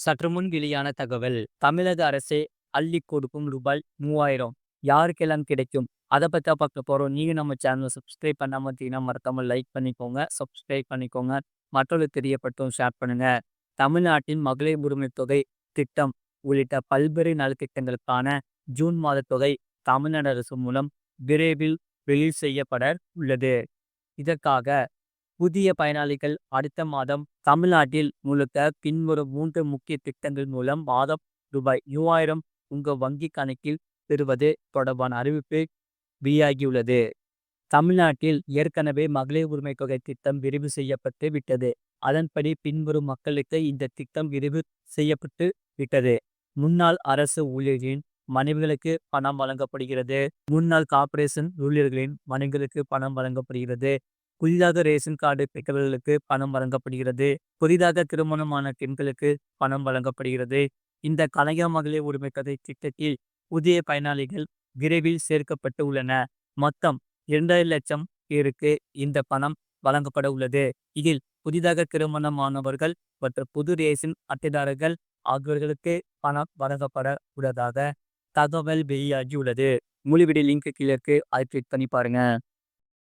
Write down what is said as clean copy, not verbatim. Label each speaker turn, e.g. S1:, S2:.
S1: சற்று முன் வெளியான தகவல். தமிழக அரசே அள்ளி கொடுக்கும் ரூபாய் 3000 யாருக்கெல்லாம் கிடைக்கும்? அத பத்தி தான் பார்க்க போறோம். நீங்க நம்ம சேனல சப்ஸ்கிரைப் பண்ணாம இருந்தீங்கன்னா, மறக்காம லைக் பண்ணிக்கோங்க. சப்ஸ்கிரைப் பண்ணிக்கோங்க. மற்றவர்களுக்கு தெரியப்படுத்தவும் ஷேர் பண்ணுங்க. தமிழ்நாட்டின் மகளிர் உரிமை தொகை திட்டம் உள்ளிட்ட பல்வேறு நலத்திட்டங்களுக்கான ஜூன் மாத தொகை தமிழ்நாடு அரசு மூலம் விரைவில் ரிலீஸ் செய்யப்பட உள்ளது. இதற்காக புதிய பயனாளிகள் அடுத்த மாதம் தமிழ்நாட்டில் முழுக்க பின்வரும் 3 முக்கிய திட்டங்கள் மூலம் மாதம் ரூபாய் 3000 உங்க வங்கி கணக்கில் பெறுவது தொடர்பான அறிவிப்பு வெளியாகியுள்ளது. தமிழ்நாட்டில் ஏற்கனவே மகளிர் உரிமை தொகை திட்டம் விரிவு செய்யப்பட்டு விட்டது. அதன்படி பின்வரும் மக்களுக்கு இந்த திட்டம் விரிவு செய்யப்பட்டு விட்டது. முன்னாள் அரசு ஊழியர்களின் மனைவிகளுக்கு பணம் வழங்கப்படுகிறது. முன்னாள் கார்ப்பரேஷன் ஊழியர்களின் மனைவிகளுக்கு பணம் வழங்கப்படுகிறது. புதிதாக ரேஷன் கார்டு பெற்றவர்களுக்கு பணம் வழங்கப்படுகிறது. புதிதாக திருமணமான பெண்களுக்கு பணம் வழங்கப்படுகிறது. இந்த கலைஞர் மகளிர் உரிமை தொகை திட்டத்தில் புதிய பயனாளிகள் விரைவில் சேர்க்கப்பட்டு உள்ளன. மொத்தம் 2,00,000 பேருக்கு இந்த பணம் வழங்கப்பட உள்ளது. இதில் புதிதாக திருமணமானவர்கள் மற்றும் புது ரேஷன் அட்டைதாரர்கள் ஆகியோர்களுக்கு பணம் வழங்கப்பட உள்ளதாக தகவல் வெளியாகியுள்ளது. முழு வீடியோ லிங்க் கீழே இருக்கு. அதை கிளிக் பண்ணி பாருங்க.